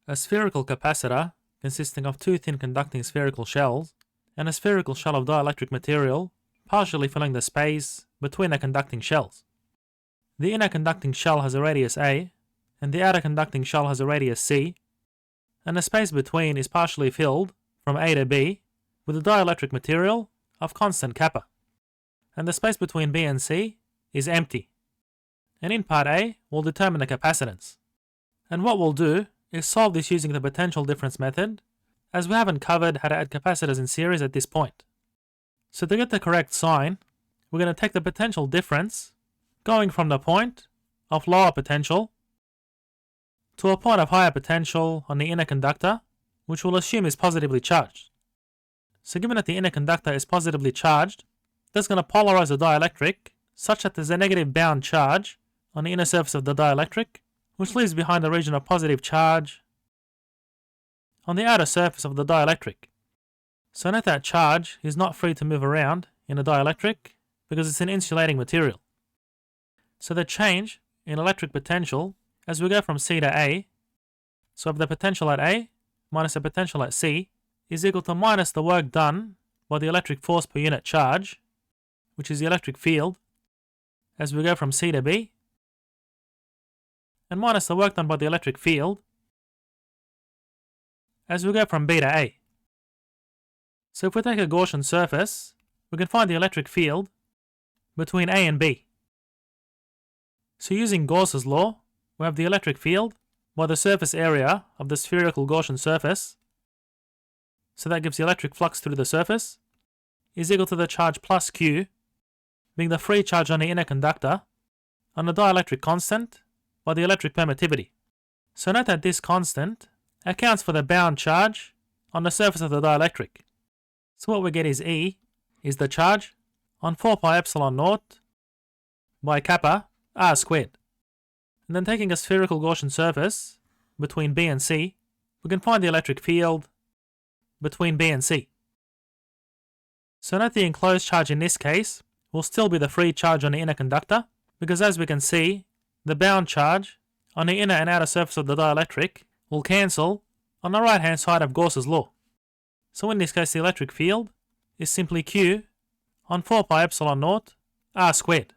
A spherical capacitor, consisting of two thin conducting spherical shells, and a spherical shell of dielectric material, partially filling the space between the conducting shells. The inner conducting shell has a radius A, and the outer conducting shell has a radius C, and the space between is partially filled, from A to B, with a dielectric material of constant kappa. And the space between B and C is empty. And in part A, we'll determine the capacitance. And what we'll do is solve this using the potential difference method, as we haven't covered how to add capacitors in series at this point. So to get the correct sign, we're going to take the potential difference going from the point of lower potential to a point of higher potential on the inner conductor, which we'll assume is positively charged. So given that the inner conductor is positively charged, that's going to polarize the dielectric such that there's a negative bound charge on the inner surface of the dielectric, which leaves behind a region of positive charge on the outer surface of the dielectric. So note that charge is not free to move around in a dielectric because it's an insulating material. So the change in electric potential as we go from C to A, so if the potential at A minus the potential at C is equal to minus the work done by the electric force per unit charge, which is the electric field, as we go from C to B, and minus the work done by the electric field as we go from B to A. So if we take a Gaussian surface, we can find the electric field between A and B. So using Gauss's law, we have the electric field by the surface area of the spherical Gaussian surface, so that gives the electric flux through the surface, is equal to the charge plus Q, being the free charge on the inner conductor, on the dielectric constant by the electric permittivity. So note that this constant accounts for the bound charge on the surface of the dielectric. So what we get is E is the charge on 4 pi epsilon naught by kappa r squared. And then taking a spherical Gaussian surface between B and C, we can find the electric field between B and C. So note the enclosed charge in this case will still be the free charge on the inner conductor, because as we can see, the bound charge on the inner and outer surface of the dielectric will cancel on the right hand side of Gauss's law. So in this case the electric field is simply Q on 4 pi epsilon naught r squared.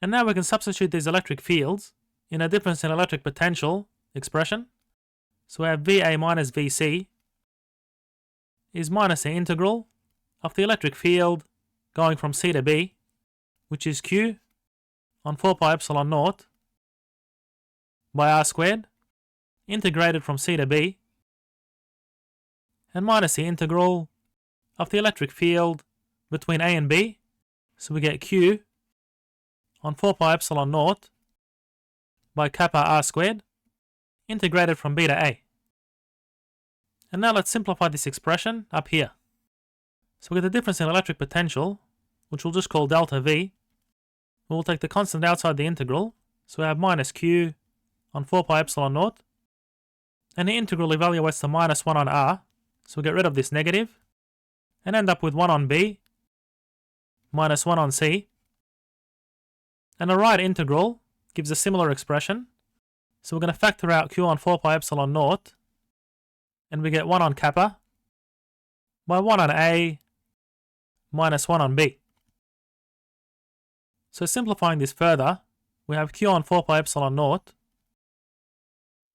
And now we can substitute these electric fields in a difference in electric potential expression. So we have VA minus VC is minus the integral of the electric field going from C to B, which is Q on 4 pi epsilon naught by r squared, integrated from C to B, and minus the integral of the electric field between A and B, so we get Q on 4 pi epsilon naught by kappa r squared, integrated from B to A. And now let's simplify this expression up here. So we get the difference in electric potential, which we'll just call delta V. We'll take the constant outside the integral, so we have minus Q on 4 pi epsilon naught, and the integral evaluates to minus 1 on R, so we get rid of this negative, and end up with 1 on B, minus 1 on C, and a right integral gives a similar expression, so we're going to factor out Q on 4 pi epsilon naught, and we get 1 on kappa, by 1 on A, minus 1 on B. So simplifying this further, we have Q on 4 pi epsilon naught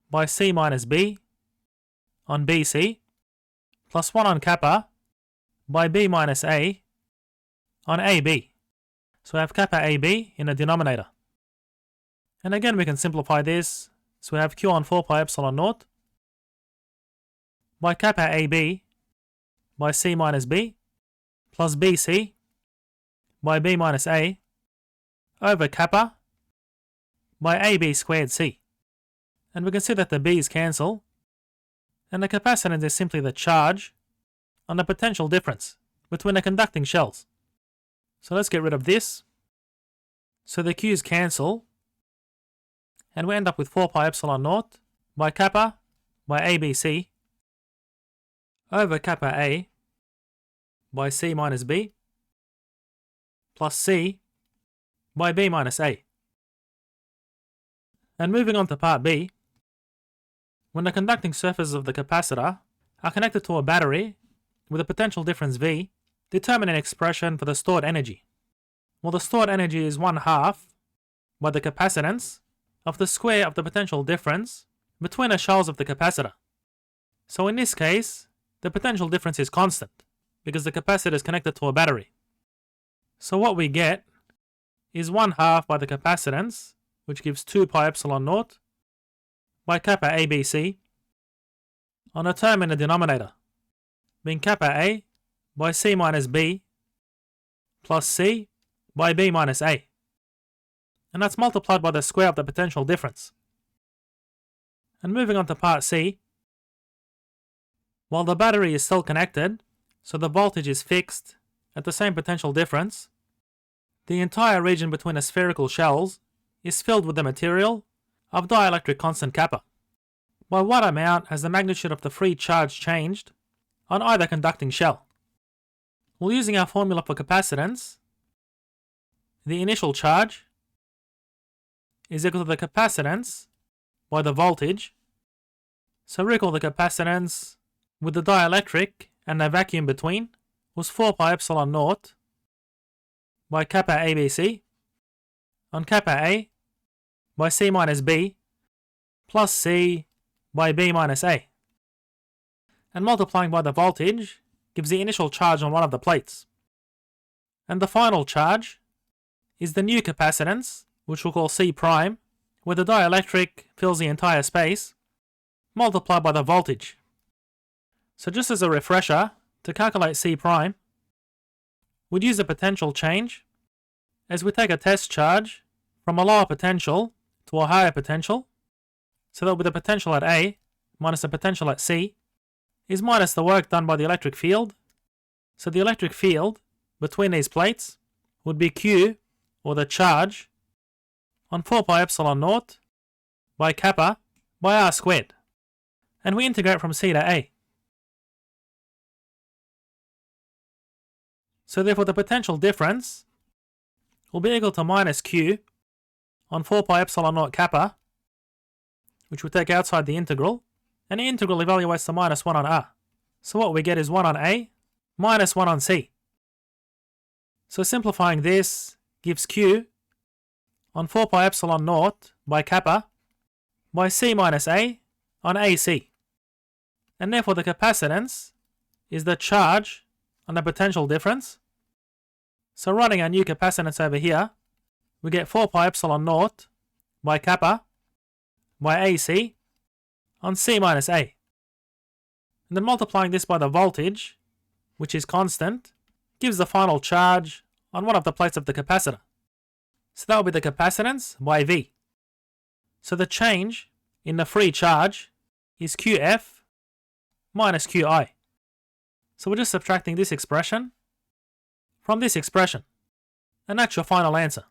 by C minus B on BC, plus 1 on kappa by B minus A on AB. So we have kappa AB in the denominator. And again we can simplify this, so we have Q on 4 pi epsilon naught by kappa AB by C minus B plus BC by B minus A over kappa by AB squared C. And we can see that the B's cancel, and the capacitance is simply the charge on the potential difference between the conducting shells. So let's get rid of this. So the Q's cancel, and we end up with 4 pi epsilon naught by kappa by ABC over kappa A by C minus B plus C by B minus A. And moving on to part B, when the conducting surfaces of the capacitor are connected to a battery with a potential difference V, determine an expression for the stored energy. Well, the stored energy is 1/2 by the capacitance of the square of the potential difference between the shells of the capacitor. So in this case, the potential difference is constant because the capacitor is connected to a battery. So what we get is 1/2 by the capacitance, which gives 2 pi epsilon naught, by kappa ABC on a term in the denominator, being kappa A by C minus B plus C by B minus A. And that's multiplied by the square of the potential difference. And moving on to part C, while the battery is still connected, so the voltage is fixed at the same potential difference, the entire region between the spherical shells is filled with the material of dielectric constant kappa. By what amount has the magnitude of the free charge changed on either conducting shell? Well, using our formula for capacitance, the initial charge is equal to the capacitance by the voltage. So recall the capacitance with the dielectric and the vacuum between was 4 pi epsilon naught by kappa ABC on kappa A by C minus B plus C by B minus A. And multiplying by the voltage gives the initial charge on one of the plates. And the final charge is the new capacitance, which we'll call C prime, where the dielectric fills the entire space, multiplied by the voltage. So just as a refresher, to calculate C prime, we'd use the potential change as we take a test charge from a lower potential to a higher potential, so that with the potential at A minus the potential at C is minus the work done by the electric field. So the electric field between these plates would be Q, or the charge, on 4 pi epsilon naught by kappa by R squared. And we integrate from C to A. So therefore the potential difference will be equal to minus Q on 4 pi epsilon naught kappa, which we take outside the integral, and the integral evaluates the minus 1 on R. So what we get is 1 on A minus 1 on C. So simplifying this gives Q on 4 pi epsilon naught by kappa by C minus A on AC. And therefore the capacitance is the charge on the potential difference. So writing our new capacitance over here, we get 4 pi epsilon naught by kappa by AC on C minus A. And then multiplying this by the voltage, which is constant, gives the final charge on one of the plates of the capacitor. So that will be the capacitance by V. So the change in the free charge is QF minus QI. So we're just subtracting this expression from this expression. And that's your final answer.